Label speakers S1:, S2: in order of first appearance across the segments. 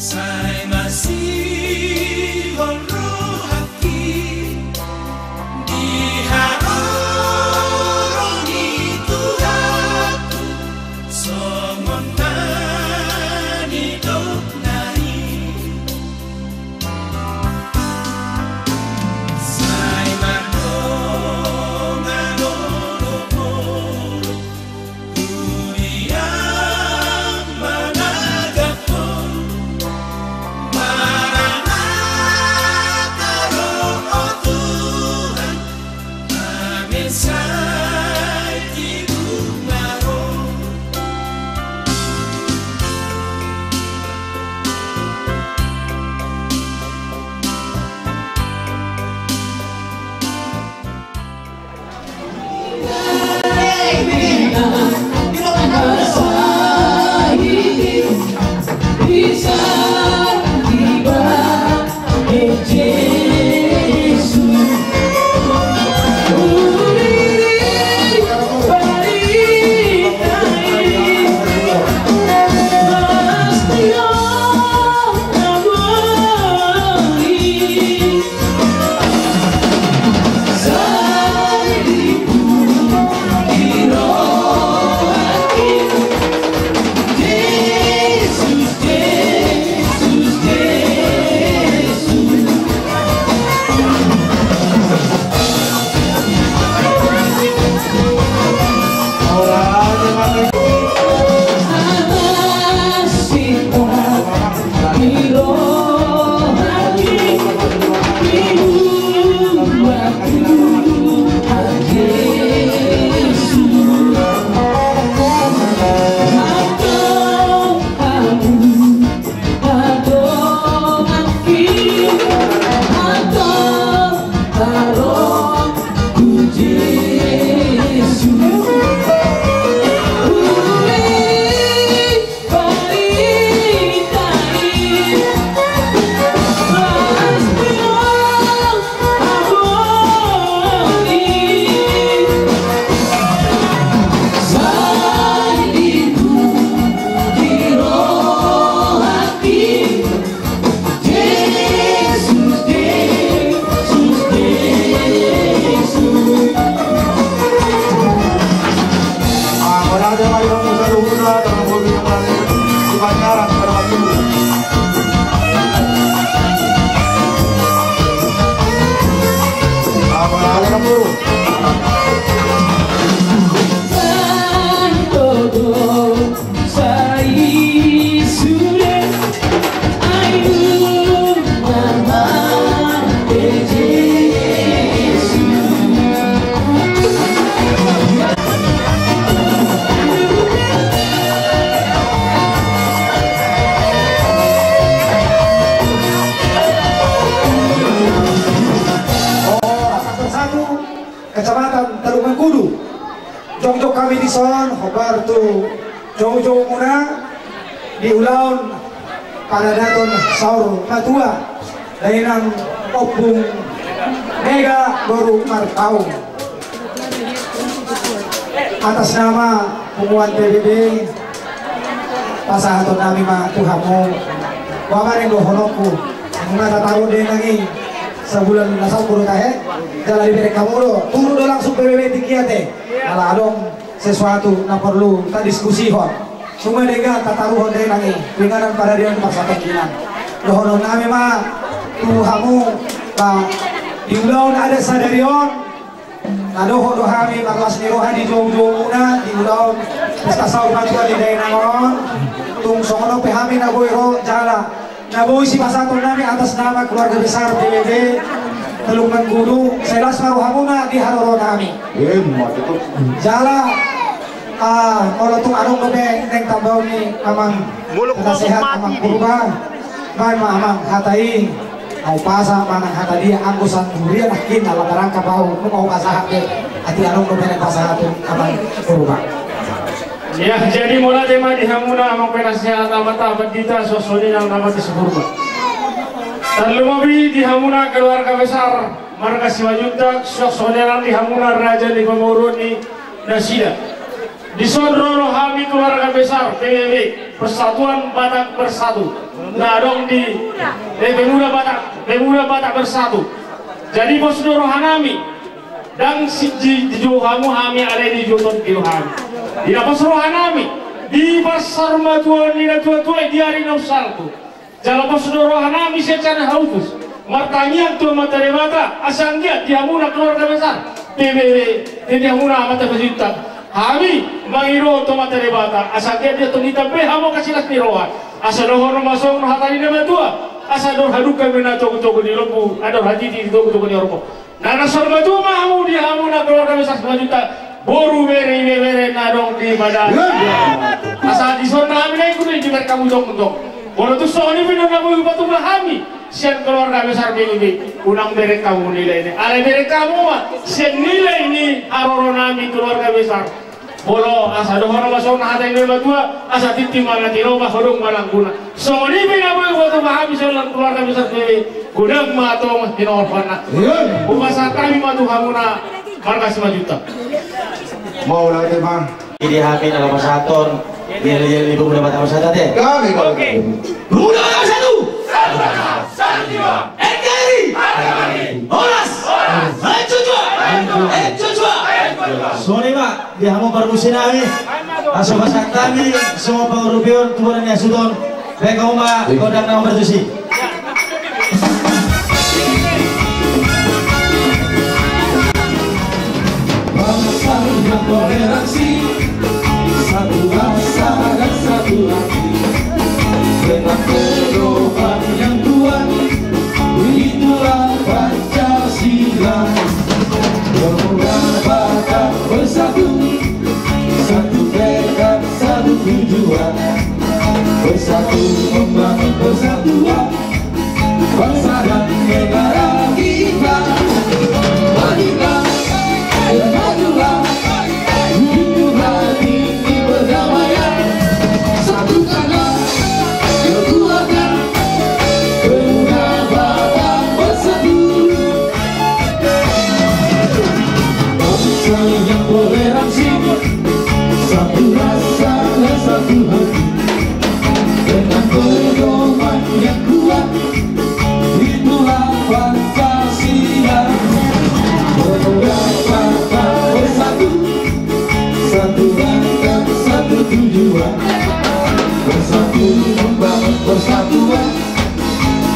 S1: Saya masih honrohaki diharoroni Tuhanku sementani hidup nari. Saya mandongan Kuriang managapon Maranatha roh Tuhan amin say tigungaro.
S2: Kecamatan Talungan Kudu. Jong-jong kami di son hobar tu jong-jong muna di ulaun pada daton saur matua dainang opung mega baru martau atas nama pengumuman PBB pasahaton nami ma tuhamu wamareng dohonoku mengata taruh deh lagi sebulan nasab puluh tahe jalan di mereka mulu turun do langsung PBB tikiate ala adong sesuatu na perlu kita diskusi hon semua dega tataruhon dari lagi ringanan pada dia paksa pengkinan dohonon nami ma tuhamu ba diulaun ada sadarion nadoho dohami maklas nirohani jong-jonguna diulaun pesta saur matua di dainangon tung songono pehami nagoiro jala naboy si pasaton nami atas nama keluarga besar PBB Talungan Kudu selas maruhamuna di haroro nami jala kalau tung anong lobe neng tambaw ni amang nasehat amang kurban man amang hatai au pasa manang hatadi anggusan durian akin ala barangka bau mau pasahat deh ati anong lobe neng pasahat amang kurban.
S3: Ya, jadi mula tema di hamuna amang penasehat amat abad kita sosoni yang nama disebut. Dan lumabi di hamuna keluarga besar marga Siwajuntak sosoni yang di hamuna raja di Pemuruni Nasida. Disodro kami keluarga besar PBB Persatuan Batak Bersatu. Nah dong di Pemuda Batak Bersatu. Jadi posdoro hanami dan si johamu kami ada di joton kiluhami. Di posdoro hanami di pasar matuan di tua-tua di hari nausalku. Jalan posdoro hanami secara hautus. Martanya tu materi mata asal dia diamuna keluarga besar PBB diamuna mata berjuta. Kami mangiro to materi bata asal dia tu nita be hamo kasih las niroha asal dohor masong hatali nama tua asal dohor haduka mena toko di lombu ada hati di toko di lombu nana sorba tua mahu dia hamuna keluarga besar 1 juta boru bere nadong di badan asal di sorna kami naik kudu di kamu dong boru tu soalnya bina namu batu kami sian keluarga besar PBB unang bere kamu nilai ini ale bere kamu mah sian nilai ini aroro nami keluarga besar bolo asa dohoro masuk na hata ini batua asa titi mana tino bahorong malang guna so ni bina boy batu kami sian keluarga besar PBB gudang matong tino orfana umasa kami matu hamuna marga 5 juta
S4: mau lagi mah
S5: Jadi hamin ala masaton dia ibu muda Batak Bersatu teh.
S4: kami
S5: Pemuda Batak Bersatu. NKRI. Horas. Cucua. Sore Pak, dia mau permusin kami. Asal masak kami semua pengurupion tuburan yang sudon. Baik kamu Pak, kodam nama bertusi.
S1: Bangsa yang toleransi, satu rasa dan satu hati, dengan pedoman yang kuat, itulah Pancasila. Pemuda Batak Bersatu, satu tekad, satu tujuan, bersatu membangun persatuan bangsa dan negara kita. Majulah, majulah, hidup hati di perdamaian, satukanlah kekuatan Pemuda Batak Bersatu. Bangsa yang toleransi, satu rasa dan satu hati, dengan pedoman yang kuat, itulah Pancasila. Pemuda Batak Bersatu, satu rangka, satu tujuan, bersatu membangun persatuan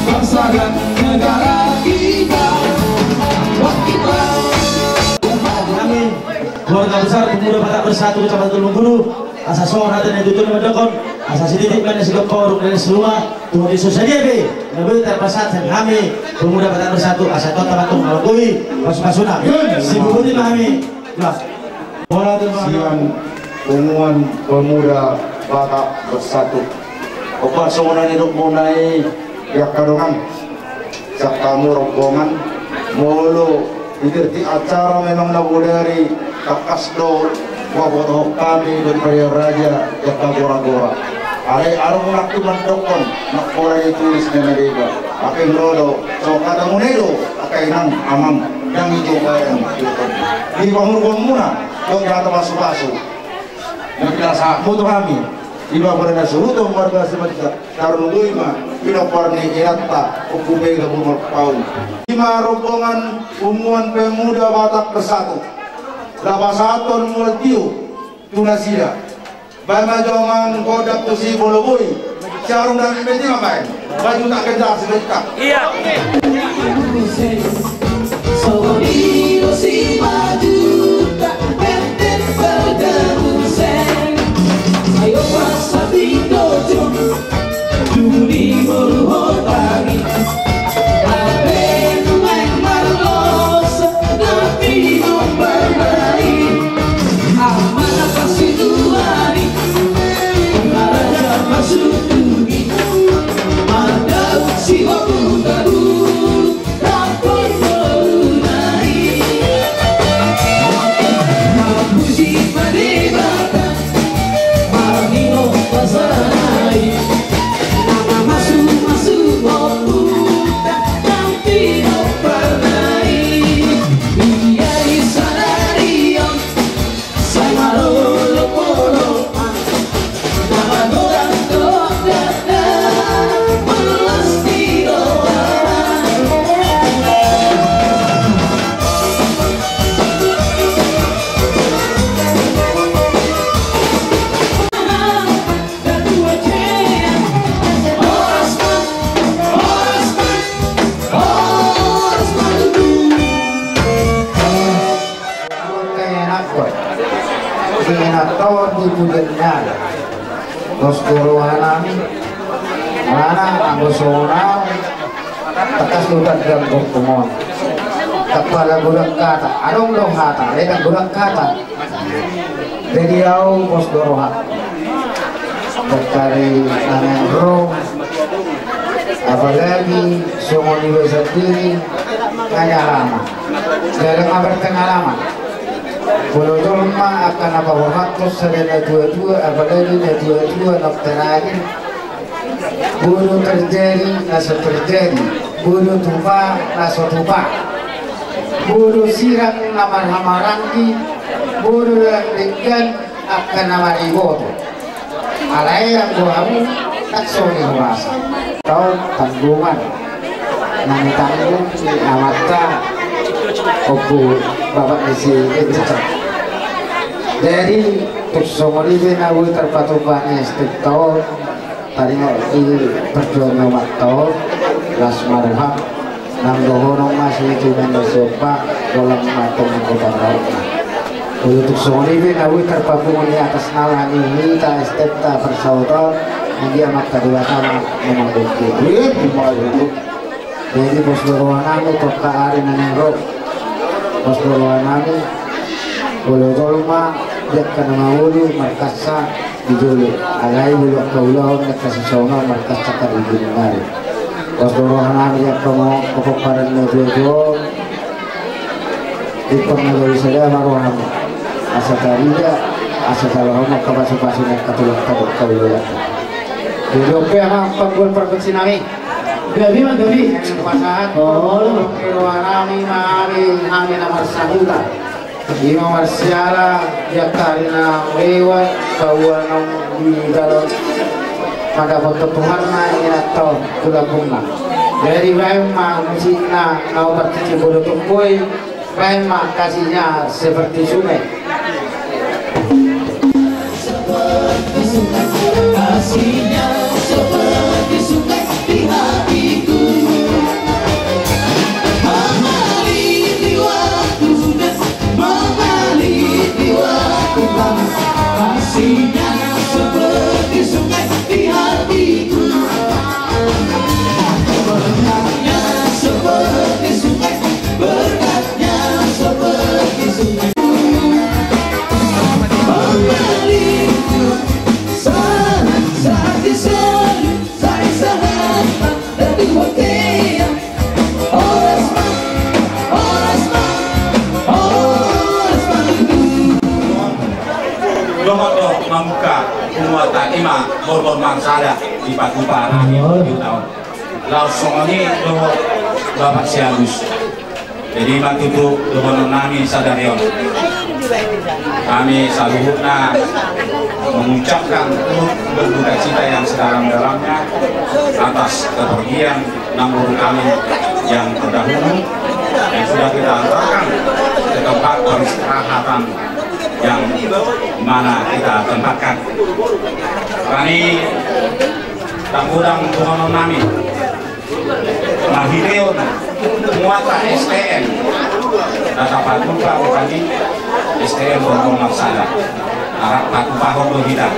S1: bangsa dan negara kita.
S5: Kami keluarga besar Pemuda Batak Bersatu Kecamatan Tulung Guru asa sohor hati yang tutur mendokon asa siditik mana sigap koruk dari semua tuh di sosial be nabi terpasat dan kami Pemuda Batak Bersatu asa kota Batung Malakui pas-pasuna si bubuni kami nah bola
S4: siang umuan Pemuda Batak Bersatu opa semuanya hidup munai ya kadongan sak tamu rombongan mulu di acara memang nabu dari kakasdo wabotoh kami dari raja yang gora-gora ale arung naktu mandokon nak korai tulis na nadiba aking lodo so kada munedo akainan amam yang itu bayang di pangurgon muna dong jatuh masuk-masuk nagkasa moto kami iba ko na nasuruto marga sa mga tarungoy ma pinaparni inatta upubay na bumagpaw lima rombongan umuan Pemuda Batak Bersatu labasaton multiyo tunasila bama jongan kodak tusi boloboy sarung dan imedi mamay baju tak kejar sedekah iya
S1: Sonido si maju tak penting berdemusen. Ayo pasabi dojo Juni meruhotari Aben main marlos Nabi membernai Amanah kasih tuari Raja masuk tugi Mandau si waktu baru Rapor melunai
S2: Bosona takas lutat dan berkumon kepala gudang kata adong dong hata ledang gudang kata jadi au bos doroha terkari nangan ro apalagi semua dewasa diri pengalaman dalam berpengalaman Pulau Jolma akan apa waktu sedang dua-dua apalagi dua-dua nak terakhir bunuh terjadi nasa terjadi bunuh tumpah nasa tumpah bunuh sirang namar-hamarangi bunuh dengan akan nama iboto alai yang kamu tak soni huasa kau tanggungan nani tanggung si amata oku bapak isi itu jadi tuk somori benawi terpatupanya setiap tahun tadi perjuangan waktu las marham nang dohorong masih itu mendosopa kolam matung kota Rauna untuk somori benawi terpapung di atas nalan ini ta esteta persautan yang dia makta dua tanah memangkuti jadi bos berwanami toka hari nanengro bos berwanami bolo tolma dia kena mawulu markasa dijulu alai bulu kaulah nak kasih songa markasa kari dijulu bos berwanami dia kemo kepokaran medodo di pengaruh saya marwahami asa tariga asa kalau mau kapasu-pasu nak katulak kaulah jadi oke apa gol perpensinami Gabi mah gabi pasangan oh kewanami mami nomor sahuta di nomor siala ya karena lewat kawan di dalam pada foto Tuhan nanya atau kulabunga dari memang musiknya mau berkecil bodoh tumpui memang kasihnya seperti sungai
S1: kasihnya seperti sungai di hatiku mengalir di waktu dan mengalir di waktu lama kasihnya seperti sungai di hatiku berkatnya seperti sungai berkatnya seperti sungai mengalir saat disini saya sahabat dari wakil
S6: Domoto membuka penguatan ima borbon mangsada di Patupa akhir tahun. Langsung ini domo Bapak Siagus. Jadi matutu domo nami sadarion. Kami saluhutna mengucapkan berduka cita yang sedalam-dalamnya atas kepergian nomor kami yang terdahulu yang sudah kita antarkan ke tempat peristirahatan yang mana kita tempatkan. Kami tanggulang Tuhan nami Mahirion muata STM data patupa kami STM Borbon Maksada arah patupa hobo kita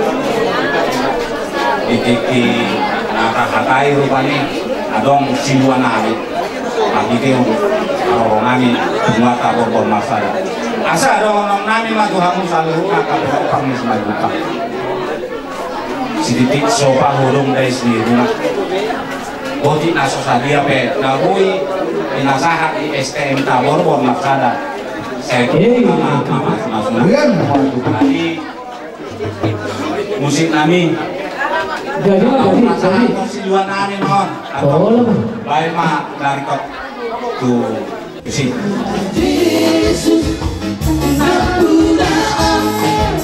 S6: di hatai rupanya adong siluan nami Mahirion kalau nami muata Borbon Maksada asa adong nami mah Tuhan selalu akan kami semaluka sedikit sopa hurung dari sendiri bodi naso sadia pe nabui inasahat di STM Borbon Maksada saya mama tadi musik nami
S1: jadi
S6: musik dua nami mohon atau baik mah dari kok tuh musik
S1: Yesus Nampuraan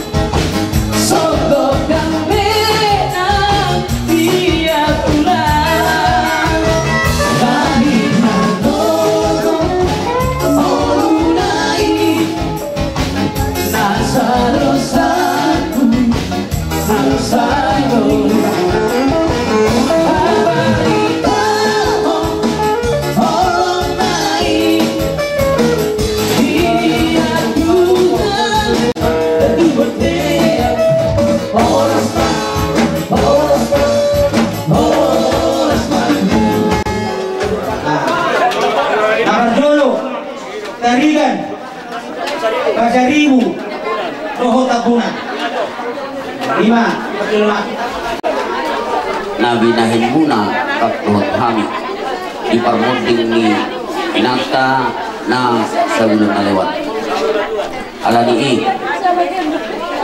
S1: Sogok dan menang Dia pulang Lahir Manoro Olunai Nasarosaku Nasayo Habaritaho Olunai
S5: Pasarigan, Pasaribu, Roho Tabunan. 5,
S7: Nabi nahin muna kaktuhat kami di parmoding ni pinata na sa ulun na lewat. Ala ni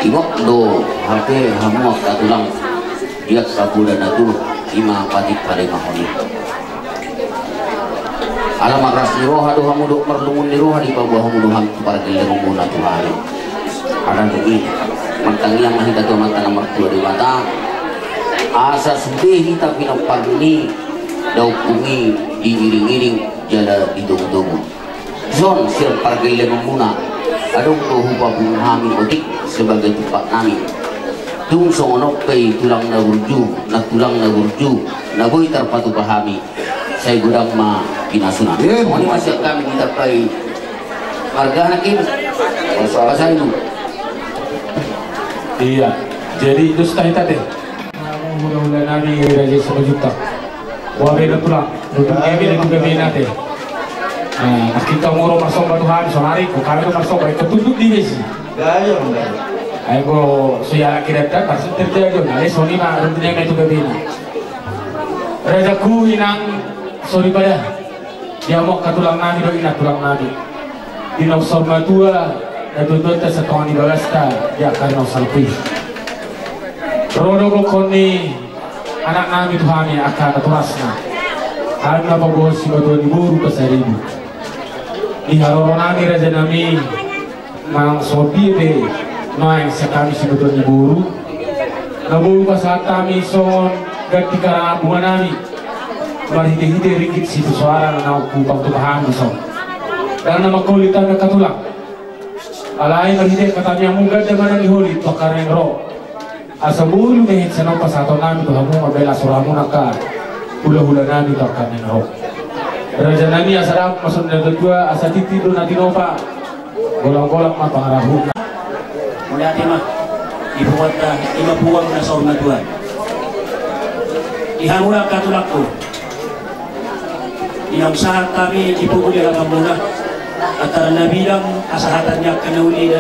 S7: iwak do hape hamuak katulang diak kabulan na dulu 5 patik pada mahoni. Ala magras ni roha do hamudo merlungun ni roha di bawah hamudo ham para gelirung muna Tuhan. Ala ni magtangiang mahita to mata na mertua di mata. Asa sudehi tapi napagni daw pungi diiring-iring jala didung-dung. Zon sir pargay muna adong tuhupa bunghami odik sebagai tupak nami. Tung songonok kay tulang na burju nagoy tarpatu pahami say gudang ma pinasuna. Oni masih kami kita kay marga nakin pasay mo.
S3: Iya, jadi itu setahita deh. Mudah-mudahan nabi raja 1 juta. Wabe na tulang, untuk kami dan juga binate. Nah, kita moro masuk batu hari sonari, ko kami tu masuk baik ketutup di besi.
S5: Gaya
S3: Ayo suya kira tak pasal terjadi. Nale soni mah rutinnya itu kebina. Raja ku inang sorry pada dia mau katulang nabi do ina tulang nabi. Inau sorma tua datutut setahun di balasta ya karena salpi. Rodo koni anak nabi Tuhan yang akan terasna. Harga pagos si batu di buru pasaribu. Di haroro nabi raja nami mang sopi be main sekali si batu di buru. Naburu pasal kami son ganti karang bunga nami. Marhide-hide ringgit si suara na kupang tupahan son. Dan nama kulitan na katulang. Alay marhide katanya munggad na manang ihuli to kareng ro. Asa bulu mehit sa nang pasato namin to hamu mabela suramu naka hula-hula namin to kareng ro. Raja nami asarap masun na dua asa titido na tinopa. Golang-golang mapangarahu.
S5: Mula mah ibuat na imabuwang na sa una Tuhan. Ihamura katulak ko. Inamsahan kami ipuguli ang muna at nabilang kasahatan niya kanauli na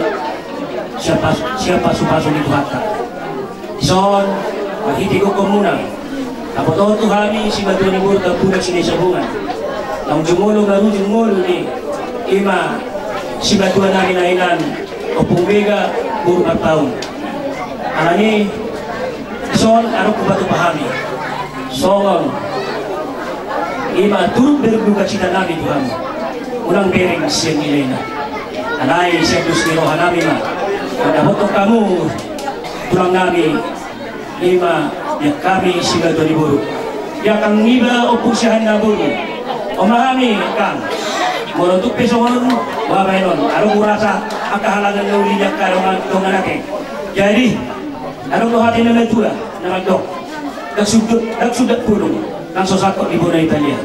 S5: siapa supaso ni Tuhan. Ison, mahiti ko muna. Apo to kami si Batuan ni Burta punak sinisabungan. Nang jumulong na rin jumulong ni Ima si Batuan namin na ilan o pumbiga puro taon. Alani, ison, ano ko ba ito pahami? Songon, Ima turut berduka cita namin Tuhan. Unang bering siya nilay na. Anay siya dustirohan namin na. Pagkabotok kamu, tulang namin, Ima, ya kami sila to ni Buru. Ya kang nila o pusyahan na Buru. O marami kang, morontok peso ngon, wabay nun. Anong kurasa, ang kahalangan na uli niya karungan natin. Jadi, anong luhatin na natura, na magdok. Nagsudat pulong, ng sosakot ni Buna Italia.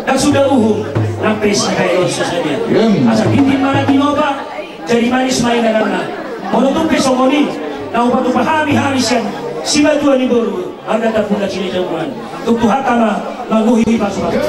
S5: Nagsudat uhong, ng pesa kayo sa sadya. Asa hindi man tinoba, jadi manis main na na. Morontok peso ngoni, na upatu pahami-hami siya. Si Batuan ni Buru, ang natapula sinisabuhan. Tuktuha ka na, maguhi paso-paso.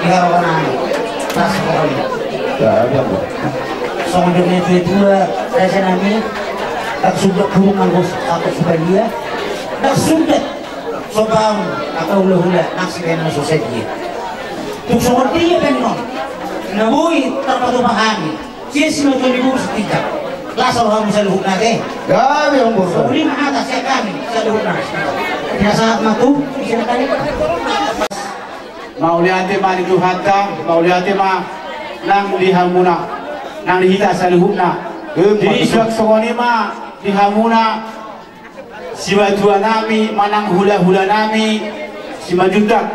S5: diharokan pas pokoknya so ngedurnya itu rasa nami tak sudah burung anggus aku supaya dia tak sudah sobang atau hula-hula naksikan masusay dia tuk sumur dia penon nabuhi terpatu pahami siya sinutun di buru setika lasal kamu sa luhuk natin
S4: gabi ang bursa
S5: so uli mahata siya kami sa luhuk natin pinasahat matu siya na kami
S3: Mauliate ma di Tuhanta, mauliate ma nang dihamuna, nang dihita sa luhukna. Jadi suak songoni ma dihamuna si batua nami, manang hula-hula nami, si majutak.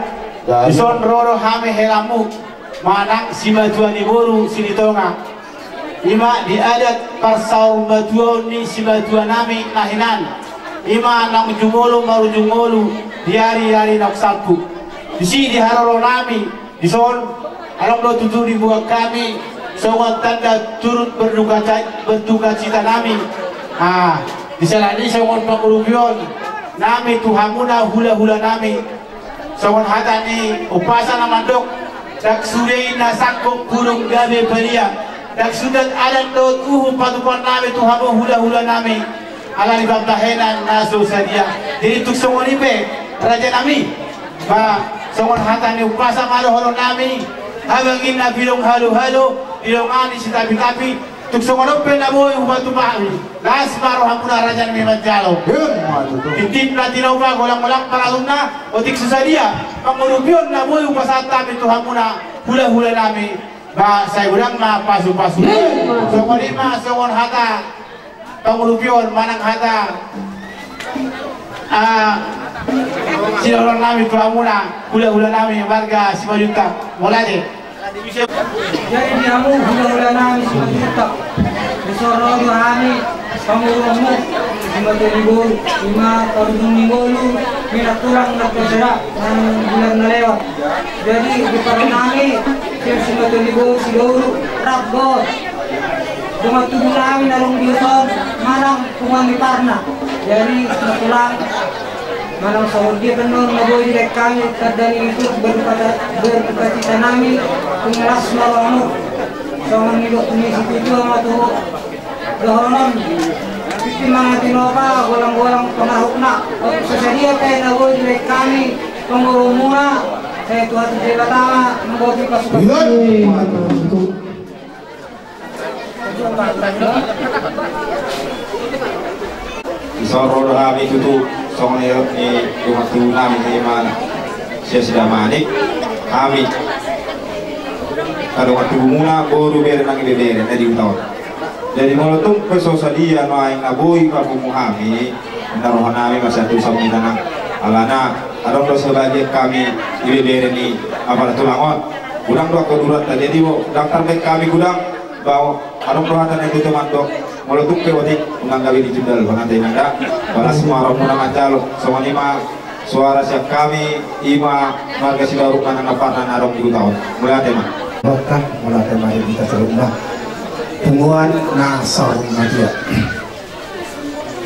S3: Dison roro hame helamu, manang si batua ni boru si ditonga. Ima di adat parsau batua ni si batua nami nahinan. Ima nang jumolo maru jumolo, diari-ari nak sapu. Di sini di haroro nami, di son, alam lo tutur di buah kami, sewat tanda turut berduka cita nami. Di sana ini sewat pengurubion, nami tuhamuna hula-hula nami, sewat hata ni upasa nama dok, dak sudai nasakok burung gabe belia, dak sudat adat dot patupan nami tuhamu hula-hula nami, ala di babtahenan naso sadia. Jadi tuk semua ni pe, raja nami, Songon hata ni upasa malo holo nami habangin na bilong halo-halo bilong ani si tapi tuk songon open na boy ubatu mami las maro hamuna raja ni manjalo titim na tinawa golang-golang paralumna otik susadia pangurubion na boy upasa tapi tu hamuna hula-hula nami ba saya ulang ma pasu-pasu songon lima songon hata pangurubion manang hata sila orang nami tuamuna hula-hula nami warga 5 juta mulai
S1: jadi diamu hula-hula nami 5 juta besoro kami pangurungmu 5.000 5 tahun minggu minat tulang nak bergerak dan bulan melewat jadi di pada nami 5.000 seluruh rabbot dengan tubuh nami nalung diuton malang kumami parna jadi tulang malang sahur dia penuh naboy direk kami kadang itu berduka cita nami pengeras malamu sama ngidok misi itu sama tuh dohonon itu mga tinopa golang-golang pangahukna sesadia kaya naboy direk kami pangurumuna saya tuhan sila tama magogi pasukan
S6: Isoro kami itu soalnya ni rumah tunami ni mana saya sudah manik kami kalau waktu mula baru berenang beberen dari utara jadi meletup pesosadia main naboi kamu kami naruh nami masa tu sama tanah alana ada sebagian kami di beberen ni apa tulangon gudang dua kedurat jadi daftar baik kami gudang bawa ada perhatian itu teman dok meletup ke wadik unang gawi di judal pengantin anda pada semua orang muna mancal sama lima suara siap kami ima marga sidaruk anak aparan arong di tahun mulai tema
S2: Bakah mulai tema kita serumah tungguan nasar madia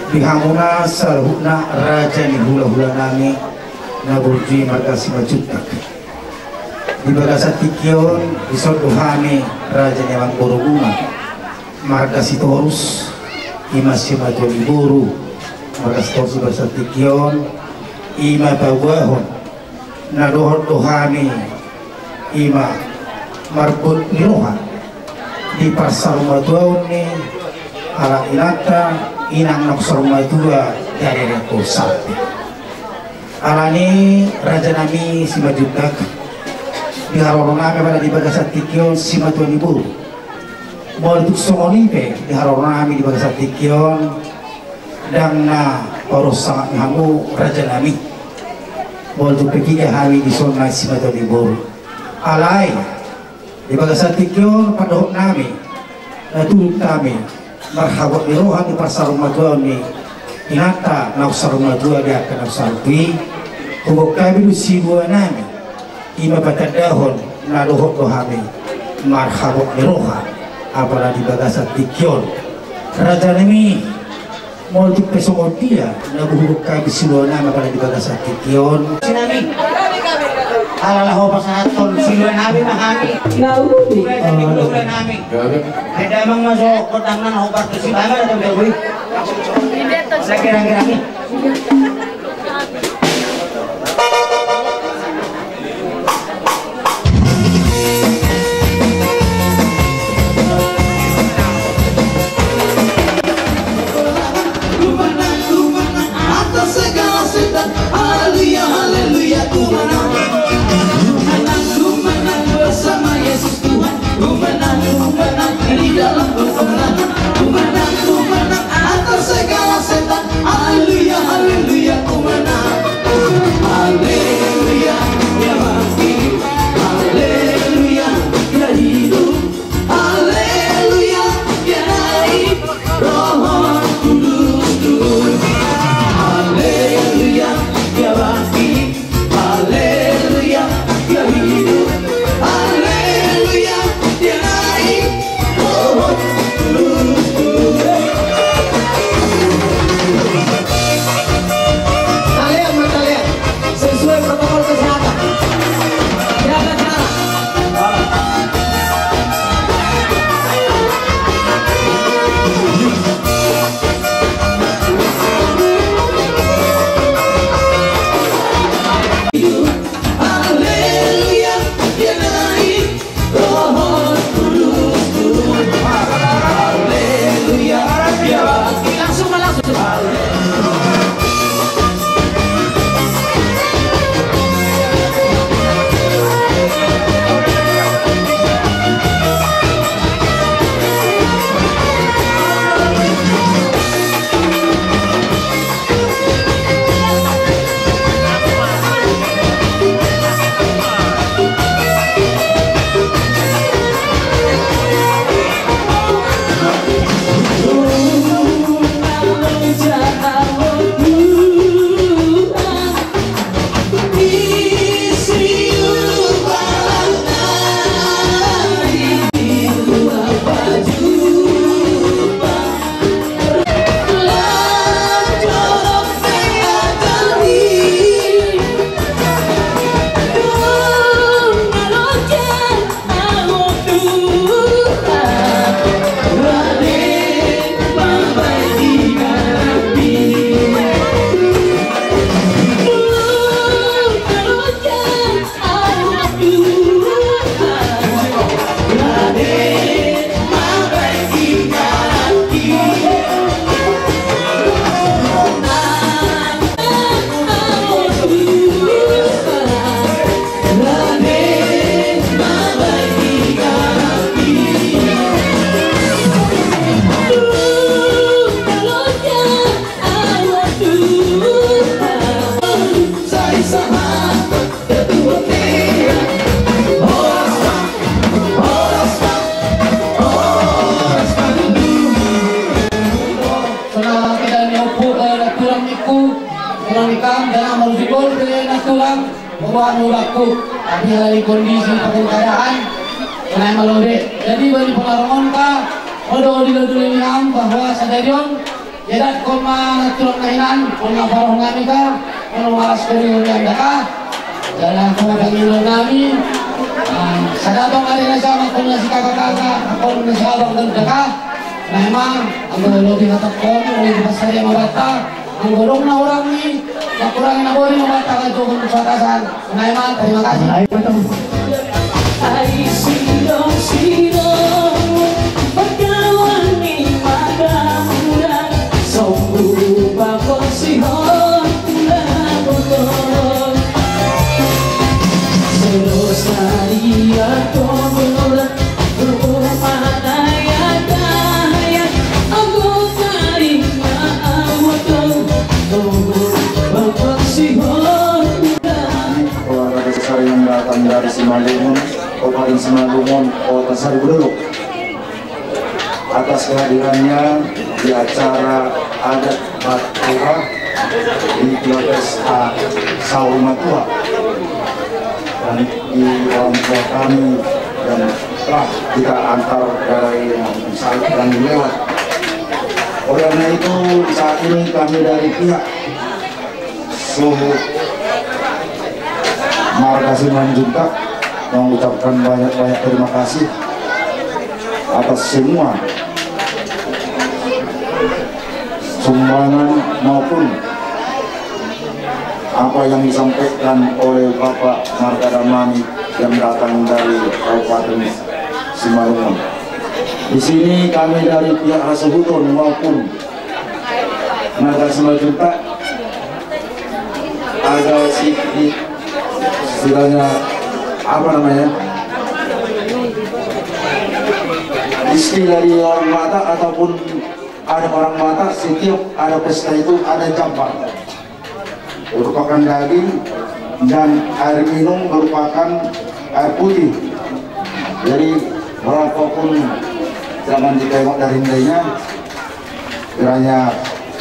S2: bihamuna sarhuna raja ni hula-hula nami naburji marga 5 juta di bagasa tikion isoduhani raja ni Mangboroguna marga sitorus ima sima joli buru marga sitorus bagasa tikion ima bawahon nadohor dohani ima marbut niroha di pasar rumah ni ala inata inang noksor rumah dari reko sapi alani raja nami 5 juta di harorong nami pada di bagasa tikion sima joli buru mau untuk songonipe di harorong nami di bagasa tikion dan na harus sangat ngamu raja nami mau untuk pergi ke hari di zona sima joli buru alai di bagasa tikion pada hok nami na turut kami marhabot di roha di pasar rumah tua ni inata nausar rumah tua dia akan nausar pi hubuk kami di sidua nami ima patadahon na dohok dohami marhabot di roha apalagi di bagasa tikion raja nami mau untuk pesongol dia na hubuk kami sidua nami apalagi di bagasa tikion
S5: sinami alalah ho pasahaton siluan nabi
S7: kami. Udah kami. Ada emang masuk kotangan obat tuh sih banget atau gue. Saya kira-kira nih.
S8: Haleluya, haleluya, ku menang. Ku menang bersama Yesus Tuhan. Ku menang di dalam peperangan. Ku menang atas segala setan. Haleluya, haleluya, ku menang. Haleluya, dia mati. Haleluya, dia hidup. Haleluya, dia naik. Roh Kudus turun. Haleluya, dia bangkit. Haleluya, dia hidup. Haleluya, dia naik. Roh Kudus turun. Kalian sesuai protokol kesehatan. Jaga jarak. Haleluya, dia naik. Roh Kudus turun. Haleluya, dia bangkit. Langsung. Tapi dari kondisi keadaan naik melode. Jadi bagi pengaruhan ka, odo diladulian ham bahwa sadarion jadat koma turun kahinan, koma parong kami ka, koma malas kami yang daka, jalan koma pangilon kami. Sadatong hari na siya magkuna si kakak-kakak, ako na siya abang daka. Memang ang lodi natakon, ulit pasaya mabata. Ang gulong na orang ni, nakurangin ako rin mabata ka doon sa batasan. Naiman, terima kasih.
S9: Ay sino pagkawan ni Magamura Songgu bakong sihon na butol Selosai ako mula Rumanaya-daya Ako paling maawatol Songgu bakong sihon na
S4: Keluarga besar yang datang dari Simalungun, Kabupaten Simalungun, Kota Saribuduluk, atas kehadirannya di acara adat Batura di Pilpesta Saumatua dan di orang tua kami yang telah kita antar dari yang sedang lewat. Oleh karena itu saat ini kami dari pihak Suhu Marga Simanjuntak mengucapkan banyak-banyak terima kasih atas semua sumbangan maupun apa yang disampaikan oleh Bapak Marga Damani yang datang dari Kabupaten Simalungun. Di sini kami dari pihak Hasahuton maupun Marga Simalungun ada sedikit istilahnya apa namanya, istilah dari orang mata ataupun ada orang mata, setiap ada pesta itu ada jambar merupakan daging dan air minum merupakan air putih. Jadi berapapun zaman ditengok dari nilainya, kiranya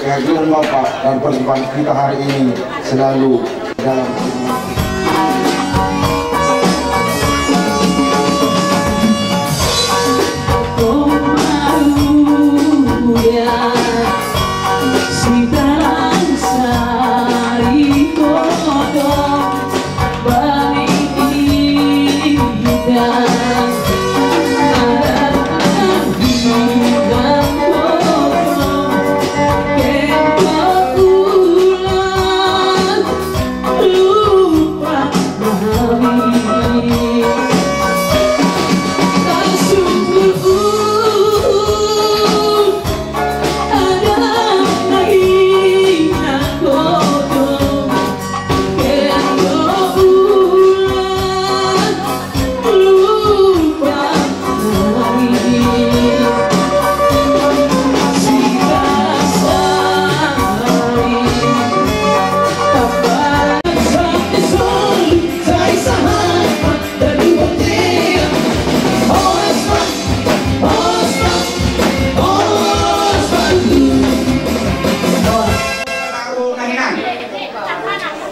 S4: kehadiran Bapak dan perjumpaan kita hari ini selalu dalam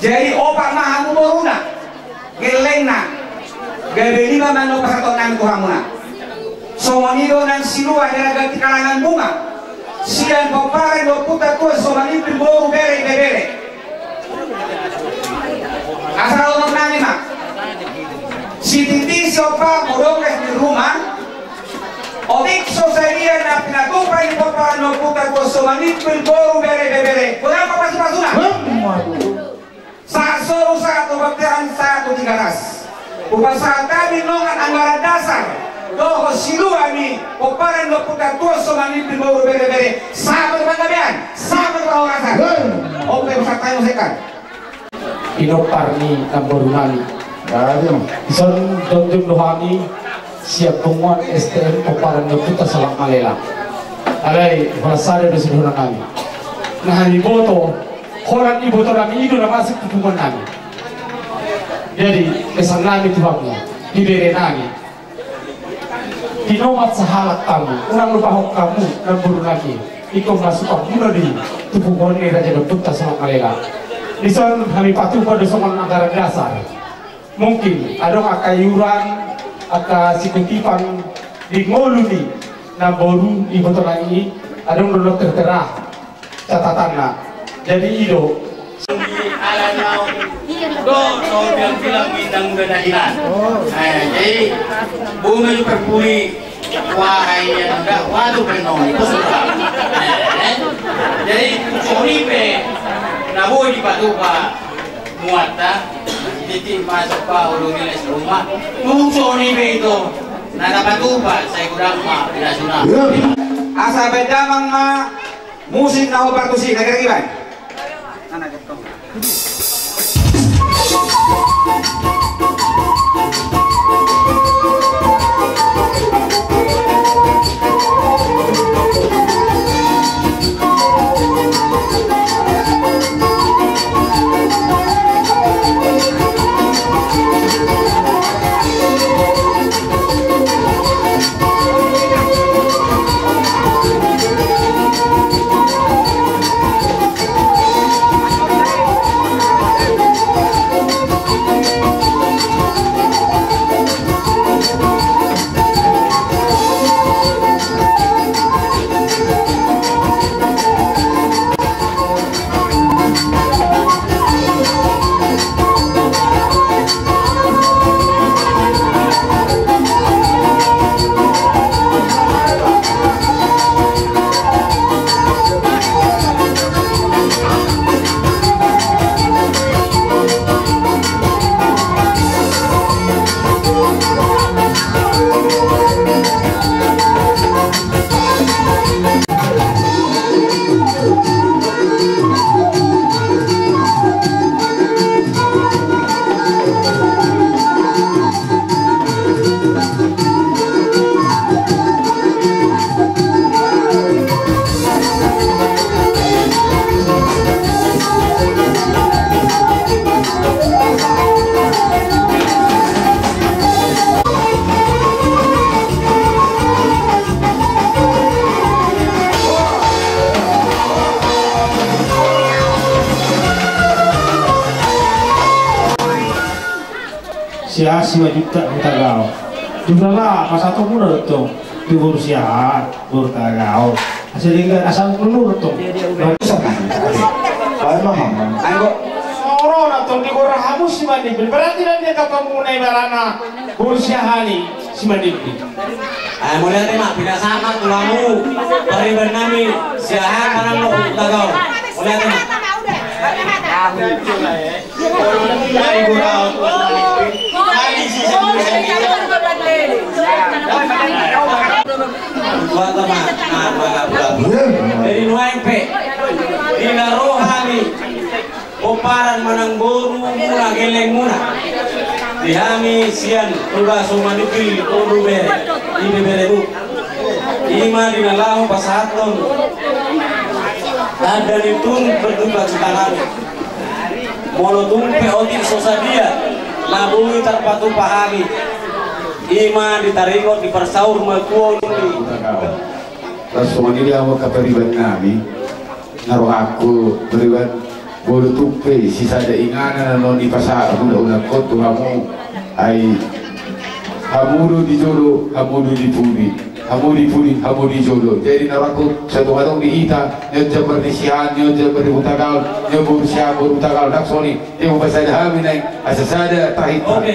S1: jadi opak mahamu boruna gelengna gabeli mamano pasatonan kuhamuna somanido nan silua hera ganti kalangan bunga sian popare do puta tua somani piboru bere bebere asal orang nani mak si titi sopa modokes di rumah odik sosalia na pinatupa ni popare do puta tua somani piboru bere bebere kenapa pasuna Sasoro satu bakteran satu tiga ras. Upasa kami nongan anggaran dasar. Doho siluami oparan do putar tua somani piboru bere-bere. Sahabat panggabean, sahabat rawasan. Oke usah tayo sekan.
S8: Inoparni kamborunani. Ison donjum dohani siap penguat STM oparan do putar salam malela. Alai falasare do siduna kami. Nah ni boto orang ibu orang itu nama masuk hubungan kami. Jadi kesan kami Tuhannya diberi nami. Dinomat sahalak kamu, orang lupa hok kamu dan buru lagi. Ikut masuk kamu di hubungan ini raja dokter sama mereka. Di sana kami patuh pada soal anggaran dasar. Mungkin ada akayuran, sikutipan di ngoluni, nah baru ibu orang ini ada yang tertera catatannya. Jadi itu
S10: alanau do bilang bintang udah dahilan. Jadi bunga juga perpuli wahai yang enggak waduh penuh itu sudah. Jadi curi pe nabu di patupa muata titik masuk pa ulung iles rumah curi pe itu nada patupa saya kurang mah tidak sunah.
S1: Asa bedamang ma musik naho perkusi negara gimana? Anak itu.
S3: siasi wajibta utagao juga lah pas satu pun itu tibur sihat burtagao sehingga asal pelur tuh orang atau di orang hamus si mandi berarti dia ketemu barana bursiahani si mandi
S10: mulai tema tidak sama tulangmu bari bernami siahan mana lo utagao mulai tema dari nuempe di narohani koparan mananggoru muna geleng muna dihami sian tugas sumanipil uru bere ini bere bu ima dinalahu pasaton dan itu berduka tangan mono tumpe otik sosadia labui terpatu pahami ima ditarikot di persaur makuon ini
S11: langsung ini awak kapariban nami naruh aku beriban bodoh tupe sisa ada inganan non di pasar udah kot tuh kamu ai hamudu di jodoh hamudu di puri hamu di jodoh jadi naraku satu kadang di ita nyoja bernisihan nyoja berutagal nyoba siap berutagal dak soni dia mau bahasa hami naik asasada tahit
S10: oke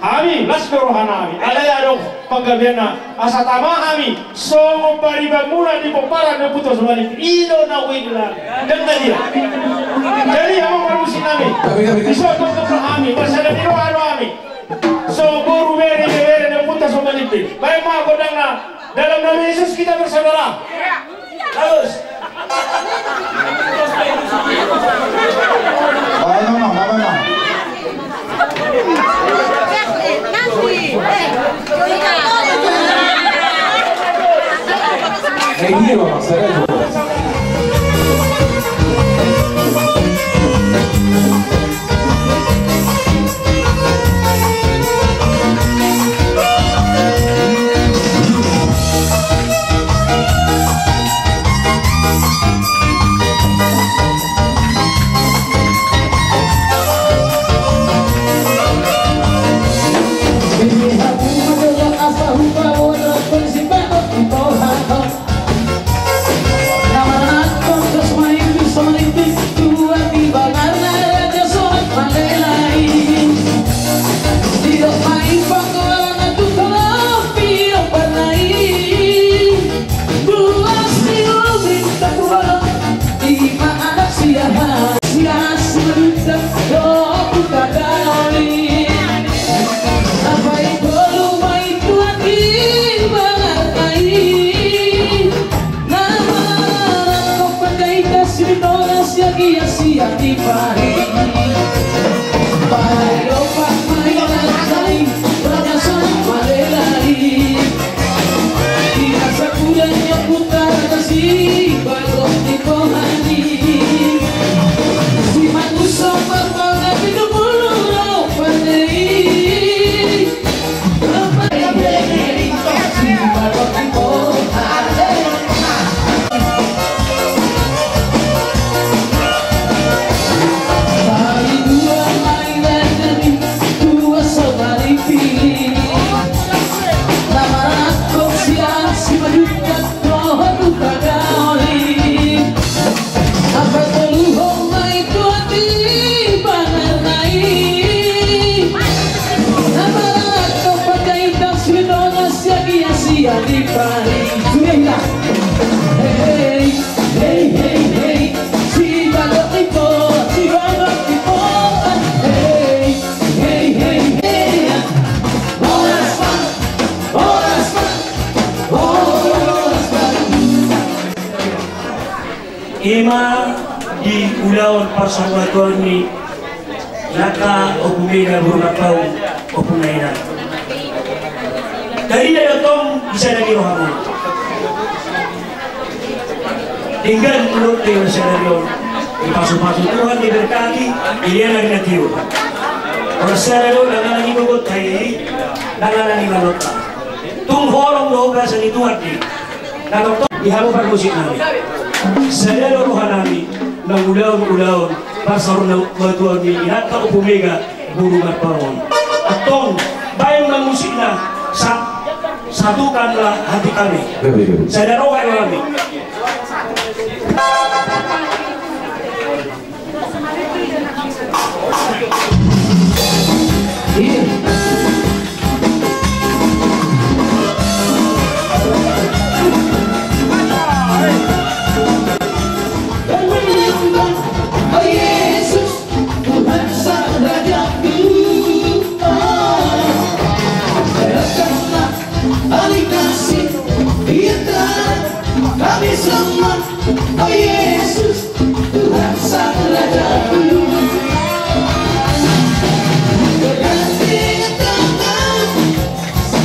S3: Ami laskar rohanami ada ya dong penggabiana asa tama ami songo pariba mula di poparan de putus balik ido na widla dan dia jadi amo manusia nami bisa untuk rohami bersama di rohami so guru beri de putus balik baik mah kodangna dalam nama Yesus kita bersaudara terus
S11: ini loh saya
S3: Ima di ulawan persatuan ni naka opumena burunapau opumena dari ada tom bisa dari rohamu tinggal menurut dia senario di pasu-pasu Tuhan diberkati dia lagi natiu orang senario dengan lagi mengut kai dengan lagi malota tung horong lo bahasa di Tuhan di dan dihamu permusik nami sadaro rohanami nang ulaun pasar na matuan ni inata upumega buru marparon Atong bayang dan musiknya satukanlah hati kami. Saya roh kami.
S9: Oh Yesus, Tuhan Sang Rajaku, serahkanlah alih kasih di antara kami semua. Oh Yesus, Tuhan Sang Rajaku, bergandengan tangan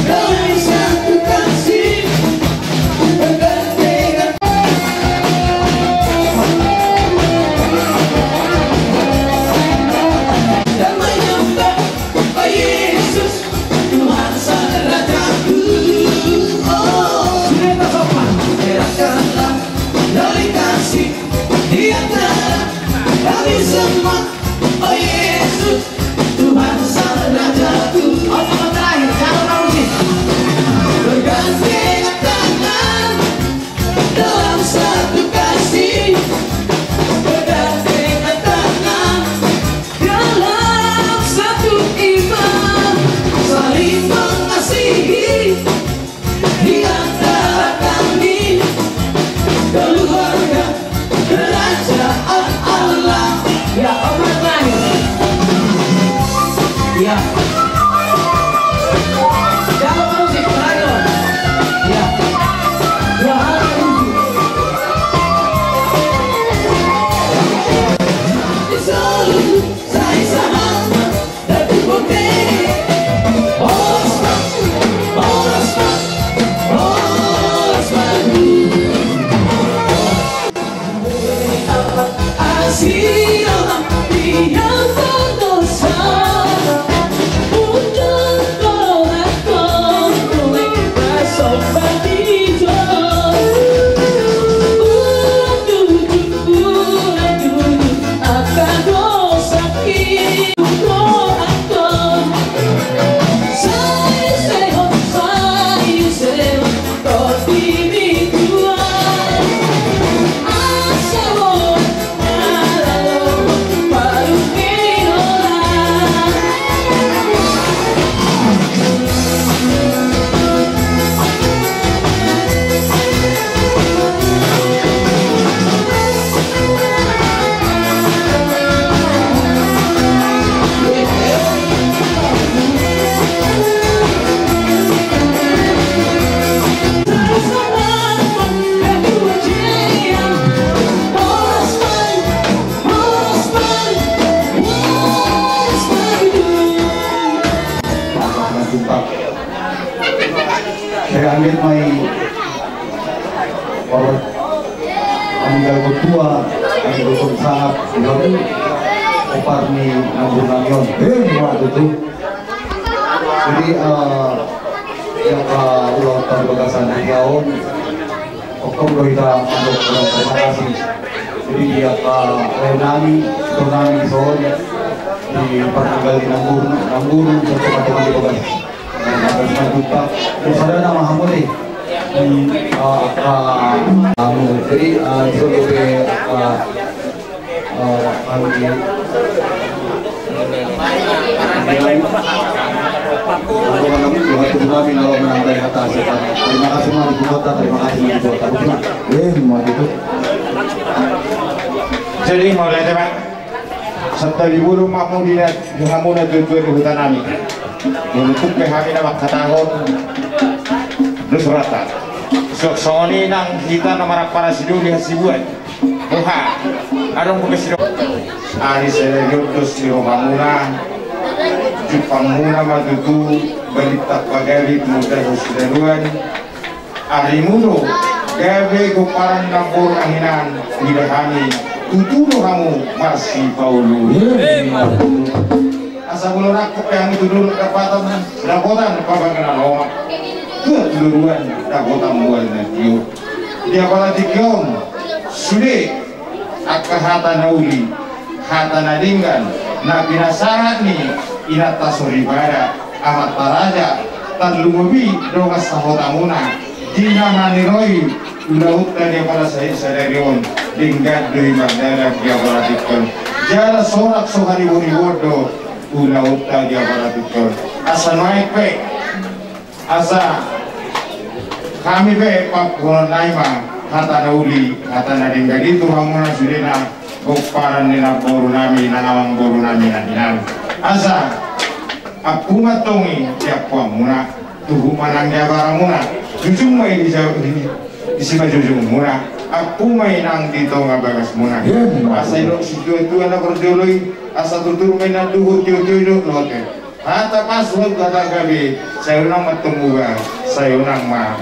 S9: dalam satu kasih, bergandengan dan menyembah. Oh Yesus, Tuhan Sang Rajaku. Oh, serahkanlah dari kasih di antara kami semua. Oh Yesus, Tuhan Sang Rajaku. Omongan terakhir, jangan mau bergandengan tangan dalam satu kasih, bergandengan tangan dalam satu iman, saling mengasihi di antara kami, keluarga kerajaan Allah. Ya Allah terakhir. Ya. Jangan musik terakhir. Ya. Ya haleluya. Selalu saya sahabat dan terbukti. Osman, Osman, Osman. Asih Allah yang berdosa untuk golongan kulit besok berhijau. Bulan duduk akan dosa doakan. Saya sehat kau diri Tuhan. Asal
S4: saya ambil mai orang meninggal ketua yang dukung sangat lalu opar ni nambung namion waktu itu. Jadi yang ulang tahun bagasan tahun Oktober kita untuk terima kasih. Jadi dia Renani Tonami Sohon di Portugal di Nambur satu teman di Bogas. Ada nama Hamuli jadi sebagai terima kasih mah di kota, terima kasih mah di kota.
S11: Jadi mulai teman setelah buru mamu dilihat hamuna tujuan di hutan kami menutup kami nama katahon terus rata soni nang kita nama para siduli hasibuan oha adong pukesido ari selegion terus di Romamuna Jepangmuna matutu balita pagari muda hosidaruan ari muno gawe gumparan nampur anginan didahami tutuno kamu masih Paulu asa bulan aku yang itu dulu dapatan dakotan pabangan Roma keduluan dakotan mual nanti dia kalau dikiom sudah akah hata nauli hata nadinggan na pinasarat ni inata soribara amat taraja tan lumubi dongas sahotamuna jina maniroi laut dari para saya sadarion dinggat dari bandara dia baratikon jala sorak sohari buri wodo laut dia baratikon asa naik pe asa kami pe papuan naima kata nauli kata nadinggat itu hamuna sudena goparan nina boru nami nanawang boru nami nadinan asa aku matongi siap muna tuh manang jabara muna jujung mai bisa jujung muna aku mainang dito nga bagas muna asa ilo si tu anak berjoloi asa tutur mainan duhut yo lote hata pas wag kata gabi sayo nang matumuga sayo nang ma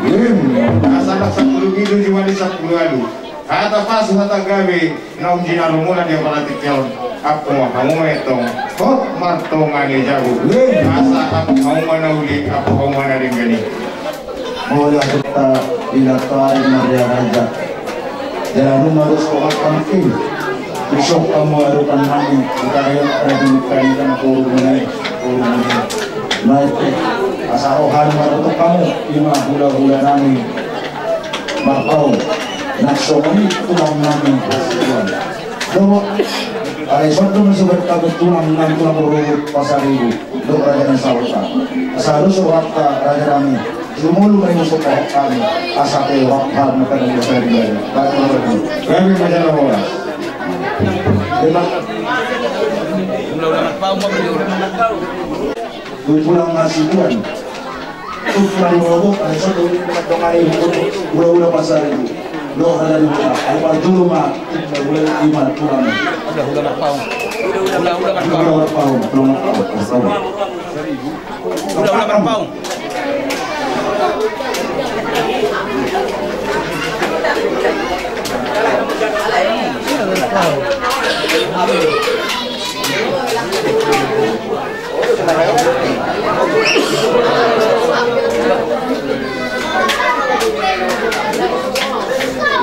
S11: asa nak 10 kilo jual 10 alu hata pas hata gabi nang jinalo muna dia palatikyon aku mau metong hot martong ane jago asa aku mau manauli aku mau manaring gani
S4: Mola kita ilakai Maria Raja jangan harus kamu besok kamu arukan kami kita yang terdidikan dan kurunai naik asa rohani untuk kamu lima hula-hula nami markau naksoni tulang nami domo ada suatu musibah kamu tulang berurut pasar ibu untuk raja dan sawata asal surat raja kami Lumulu kayo sa kami asa kayo rokhal na kanang sa rigaya. Kami majalah oras. Diba? Pulang nasibuan. Pulang robok ay sa tuloy na magdangay ula-ula pasar ibu. Lo ada di mana? Ay pagdulo ma. Ula iman pulang. Ula magpaong. Ula magpaong.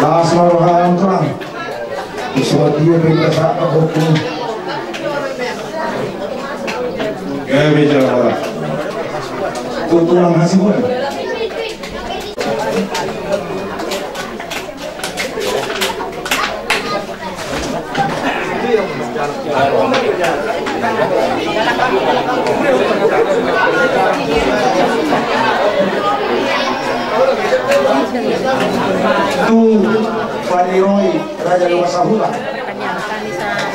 S2: Lakas maruhaan ko lang. Isuot yun rin ka sa hukum.
S11: Kaya bicara orang
S2: Tutulang hasibuan. Itu Paniroi Raja Luasahula.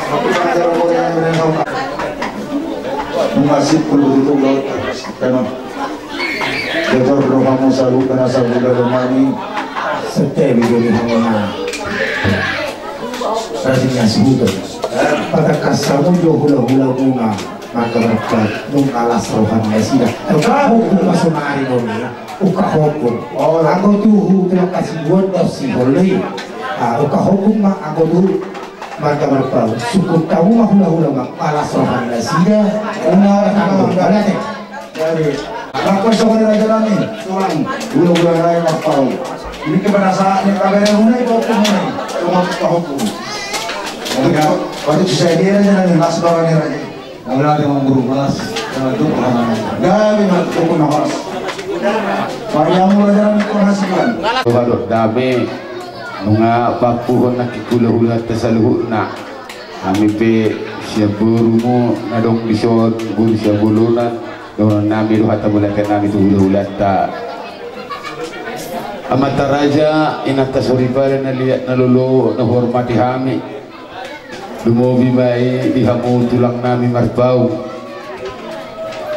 S2: Aku mengajar orang yang berenang. Mengasih puluh itu laut karena Dokter Rohamu Salu karena Salu Romani setiap video di mana rasanya sebut pada kasamu jo hula-hula bunga maka berkat nung alas rohani sida hukum masumari doni uka hukum aku tuh terima kasih buat dosi boleh uka hukum mak aku tuh maka berkat cukup tahu mah hula-hula mak alas rohani sida una aku galane jadi aku sokan raja kami tulang hula-hula lain apa ini kepada saatnya kalian mulai hukum ini cuma uka hukum waktu saya dia jangan las bawahnya raja. Kalau ada yang berubah, itu pengalaman. Gak memang cukup nafas. Pariamu raja mikul hasilan.
S11: Baru dami nunga papuhon nakikula-hula tasaluhuna. Kami pe siya burumo nadong lisod guru siya bulunan. Doon nami luhata mulakan nami tu hula-hula ta. Amata raja inatasuribalan na liat nalulu na hormati kami. Lumobi mai dihamu tulang nami marbau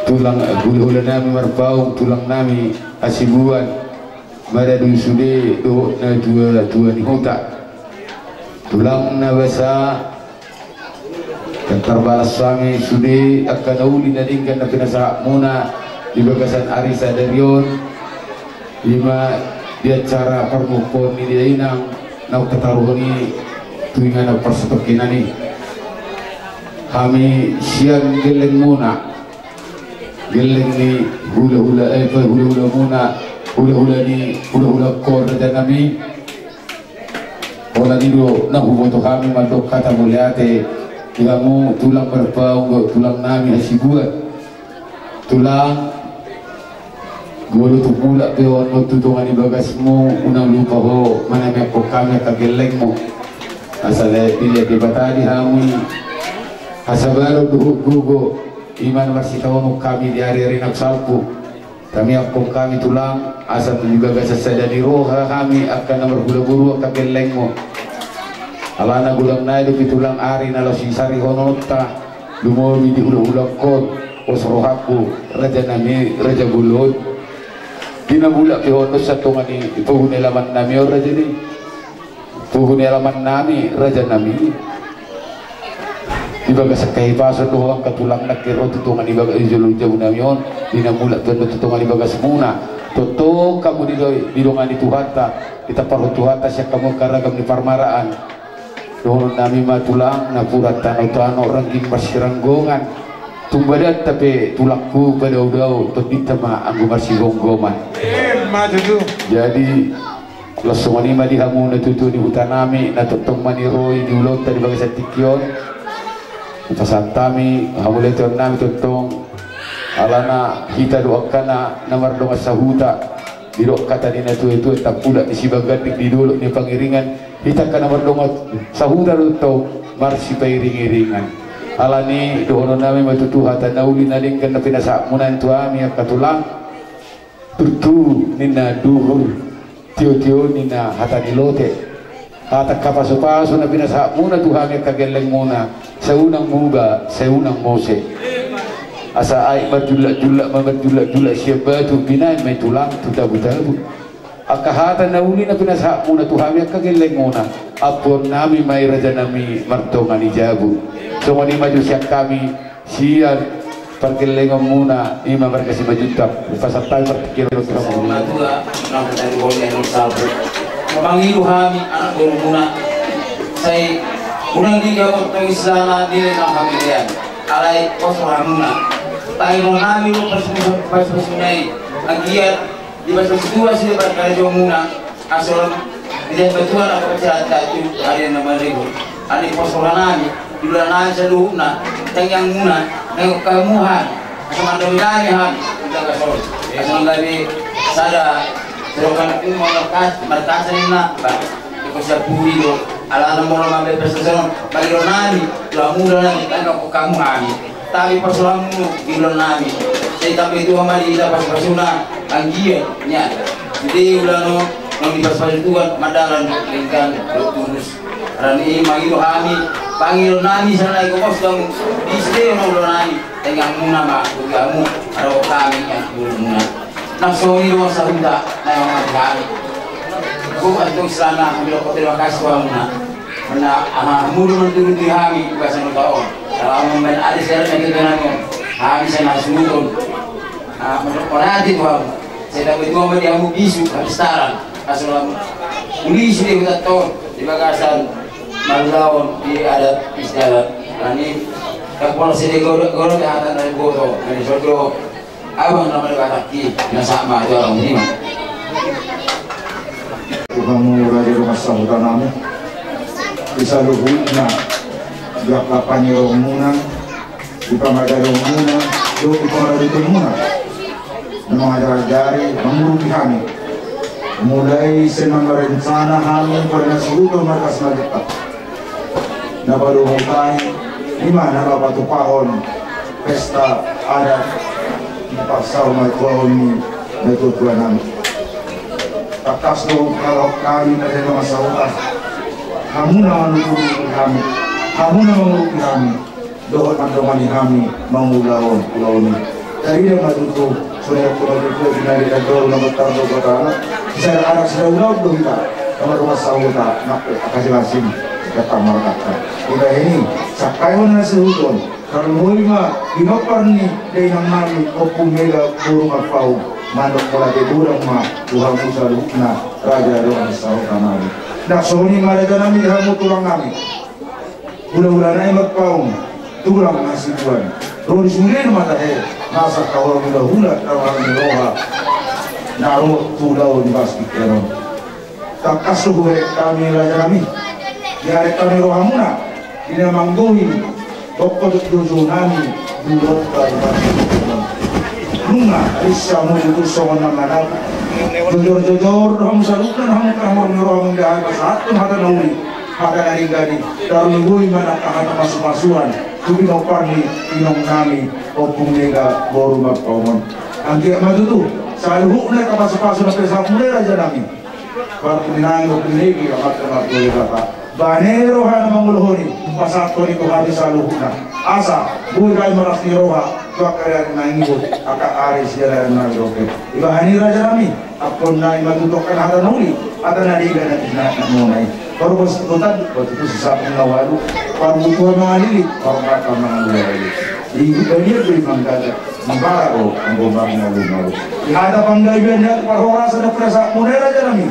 S11: tulang hula-hula nami marbau tulang nami asibuan madadul sude do na dua ni hota tulang na basa terbalas sami sude akan uli na dinggan na pinasa muna di bagasan arisa darion lima dia cara permukon ni dia inang nau ketaruhani tuingan na persetokin ni kami siang geleng muna geleng ni hula-hula hula-hula muna hula-hula ni hula-hula kor dan kami Ola nido nahuboto kami mandok kata muliate ilamu tulang berpau tulang nami hasibuan tulang gulu tu pula peon mo tutungan di bagasmu unang lupa ho mana me ko kami kageleng mo asale pilih di batadi hamui hasabaro gugo iman masih tahu kami di hari-hari naksalku kami aku kami tulang asal juga gasa sadani roha kami akan nomor gula-guru kageleng mo alana gulang naik di tulang ari nalo sisari honota lumowi di ulang-ulang kot osrohaku raja nami raja gulut dina bulak ke honos sa tunga ni puhun elaman nami o raja ni puhun elaman nami raja nami ibaga sa kahipasan doang katulang nakiro tutungan ibaga izulun jauh nami on dina bulak ke tutungan ibaga semuna toto kamu didongan di tuhata kita paruh tuhata siya kamu karagam di parmaraan doon nami matulang na purat tano-tano rangging masiranggongan tumbadat tapi tulakku pada udau terdita ma anggu masih gonggoman jadi langsung ani ma dihamu na tutu di utanami na totong mani roy di ulot tadi bagi satikyon pasatami hamule to nami totong alana kita doakan na namar doa sahuta di doa kata dina tu itu tak pula di sibagat di dulu di pangiringan kita kan namar doa sahuta to marsi pairing-iringan alani doon nami matutu hata nauli nalingkan na pinasamunan tu ami katulang tutu nina duhur tio-tio nina hata nilote hata kapaso-paso na pinasamunan tu ami kageleng muna sa unang muga sa unang mose asa ay madulak siya batu binain may tulang tutabu-tabu akahata nauli na pinasamunan tu ami kageleng muna apon nami may raja nami martongan ijabu semua ni maju siap kami sian perkelengom muna ima berkasih majuta pasal tahu berpikir kita muna
S10: juga nak dari boleh salbu memanggil kami anak guru muna saya unang tiga waktu Islam di dalam kami dia alai kosong muna tahu kami lu pas-pasunai agiat di bahasa kedua sih berkali muna asal tidak betul apa cerita itu ada nama ribu ada kosong nami Dulaan sa luhuna, tangyang muna, ngayong kamuhan, sa mga dominanihan, kita kasol. Kasi nang gabi, sada, serokan kung mga markasan nila, ito sa pulido, alala mo naman may prestason, magilo nami, dula mula namin, tangang kamuhan, tabi pasulang mo, gilo nami. Sa itabi ito ang malila, pasipasuna, ang giyan, niya. Hindi ulan no, nang ipasipasutuan, madalan, lingkan, tulus. Rani magilo kami, Panginoon nami sa nai ko kung disde no lo nami tengang muna ma bugamu araw kami yang muna nagsoni ro sa hunda na yung mga kami ko atong sana kami ko terima kasih wa muna na mudo man dulu di kami bukan sa taon kalau men ada sel na kita namo kami sa nasunod orati ko saya dapat mo di amu bisu kastaran asal uli sudah kita tahu di bagasan Malawon di adat istiadat ini kapal sini goro di hatan dari goto dari sodo abang namanya kataki yang sama itu orang ini
S4: Tuhanmu raja rumah sahuta namu bisa luhutna biak kapanyi romuna di pamadari romuna di pamadari romuna mengajar-ajari menguruti kami mulai senang rencana kami pada seluruh markas Majepat na balumutan lima na kapatupahon pesta adat di pasal magkuhon na tutuan namin takas doon kalau kami na rin mga sautas hamuna manutulungan kami hamuna manguruti kami doon ang domani kami mangulawon ulawon dari yang matutu sudah pulau itu dinari doon na magtardo katana saya anak sudah ulaw doon ka sama rumah sautas nak kasih lasim datang markatan kita ini sakay mo na sa hudon kalau mo ima ginopar ni day ng mami o pumila puro magpaw manok mo lagi durang ma Tuhan mo sa na raja doon sa hudon namin naksoni malaga namin hamo tulang namin ula-ula na magpaw tulang na sibuan doon sunay naman dahil nasa kawang hula-hula tawang niloha naro tulaw di basket karon takasubuhe kami raja namin Yari kami rohamuna dinamanggohin Toko dusunami Durot ka bunga isya mo itu songon namanap jujur ham salukan ham kamor nyuruh menggah satu hata nauli hata nari-gani daru ngui mana kahata masuk-masuan tubi nopani inong nami opung nega boru magpaumon anggi maju tu saluhuk na kapasok-pasok na pesa mulai raja nami baru pinanggo pinegi amat tuloy kata banero ha namang uluhoni pasakto ni kuhati saluhuk na asa buhay kayo maras ni roha tuwa kaya ni nangibot aka aris jala na roke iba hani raja nami apon na imatutok ka na nuli at naliga na tinanunay baru bos ikutan waktu itu sesapang nawalu baru butuhan mga lilit baru kakang mga lilit ibu kanya beri mangkada Mabaro ang gombang nalumalo. Ihada panggayuan niya parorasa na presa monera dyan namin.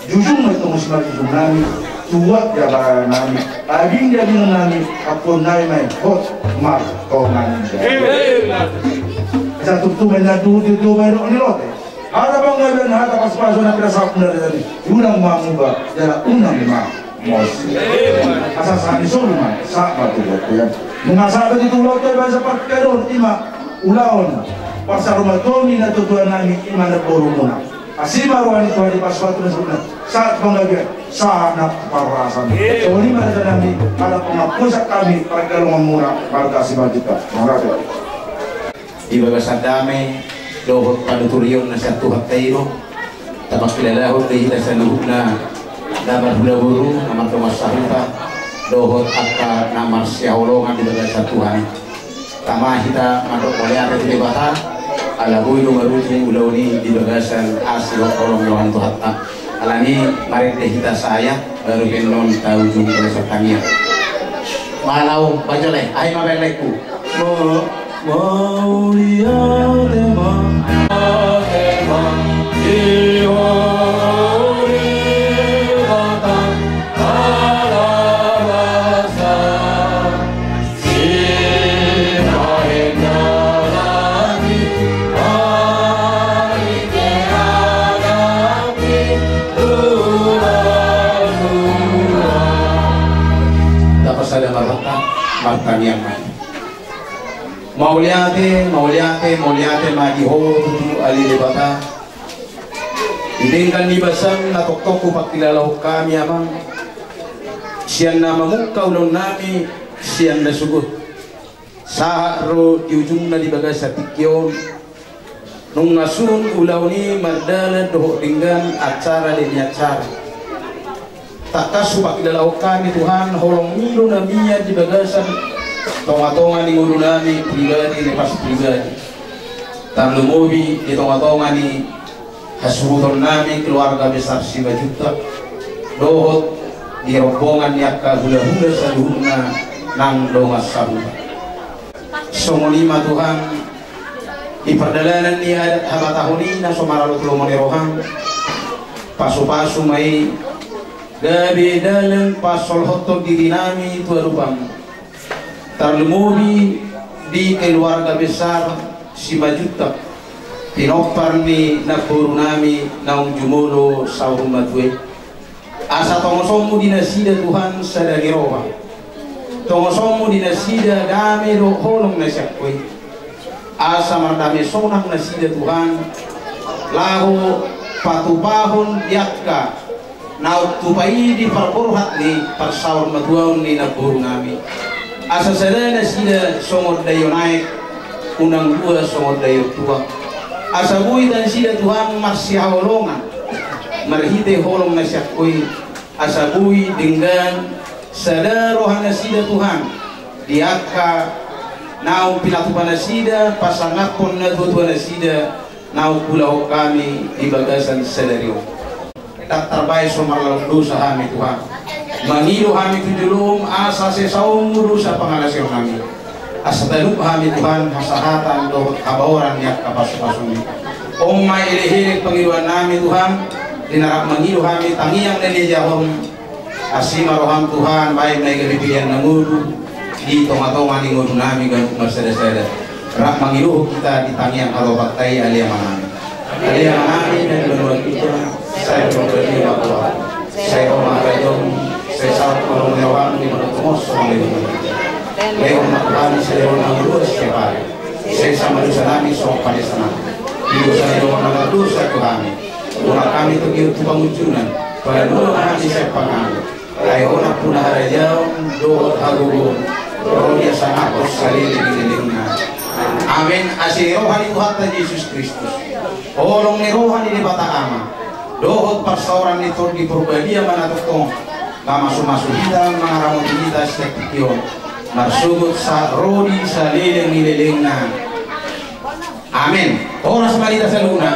S4: Jujung na itong musma jujung namin. Tuwag yabaran namin. Aging yabinan namin. Kapon na may hot mark tongan siya. Sa tuktuman na tututuman ni Lote. Hada panggayuan hada paspaso na presa monera dyan. Unang mamuba. Dala unang mamos. Asasani soluman. Sa matulog yan. Mengasabat itu Lote bahasa Parkeron ima ulaon pasar rumah tomi na tutuan nami ima na borumuna asima ruan itu hari paswatu na sunat saat penggabian sana parasan so lima na nami ala pengapusak kami pagkalungan murah marga asima kita mengasabat
S7: ibaga sadame dohot paduturion na sa tuhat tayo tapak pilalahot na hita sa luhut na dapat buru namar kemasahuta dohot akka namar siyaholongan di bagai satuan tama kita mandok oleh ada di bata ala bui maruji ulauni di bagasan aslo kolong lawan tuhatta alani mari teh kita saya baru kenon tahu jung oleh sertania malau bajole ai mabeleku mau lihat emang Martan yang main mauliate magi ho tutu ali lebata idengkan di basang na tok-tok pakilalaw kami amang siyan na mamukkaw ulon nami siyan na sugot sa ro di ujung na di bagay sa tikyon nung nasun ulaw ni mardala doho dinggan acara din acara takas pakilalaw kami Tuhan holong milo na miya di bagasan tonga-tonga ni guru nami pribadi ni pas pribadi tamlumobi di tonga-tonga ni hasuruton nami keluarga besar si Bajuta dohot di rombongan yakka hula-hula sa luhuna nang dongas sabuta songolima Tuhan di perdalanan ni adat habatahuni na somaralot lomoni rohang pasu-pasu mai gabi dalam pasol hotok diri nami tua rupang terlumubi di keluarga besar si Bajuta tinopar ni napuru nami naung jumolo saurung matue asa tongosomu dinasida Tuhan sadagi roha tongosomu dinasida dame do holong nasyakwe asa mardame sonang nasida Tuhan lahu patupahon yakka naut tupai di perpurhat ni persawar matuaun ni naburu nami asa sadana sida songod dayo naik unang dua songod dayo tua asa bui dan sida Tuhan masya holongan marhite holong na syakui asa bui dengan sadarohan na sida Tuhan diaka nau pinatupan na sida pasangapon na tutuan na sida nau pulau kami di bagasan sadario tak terbaik somarlaw dosa kami Tuhan mangido kami tujulum asa sesaung dosa pangalasyo kami asa taluk kami Tuhan hasahatan dohot kabawaran yak kapas-pasuni omay ilihirik pangiluan nami Tuhan dinarap mangido kami tangiang nanijahom asima roham Tuhan baik na igalipian ng ngudu di tonga-tonga ni ngudu nami gantuk marsada-sada rak mangiluh kita di tangiang karobatay aliyaman nami dan benuan kita saya berdoa bahwa saya orang rajong saya sangat orang di mana tumos oleh Tuhan saya orang Tuhan saya orang luas sekali
S12: sesa manusia kami sok pada sana hidup saya dengan nama dosa kami orang kami itu hidup pengunjunan pada dulu kami siapa kami ayo orang punah rajau doa agung rohnya sangat sekali dilingna amin asih rohani Tuhan Yesus Kristus orang ni rohani di bata ama dohot persoalan itu di perbadian mana tuh masuk kita mengaramu kita setiap kion narsugut sa rodi sa leleng-lelengna amin. Oras malita sa luna.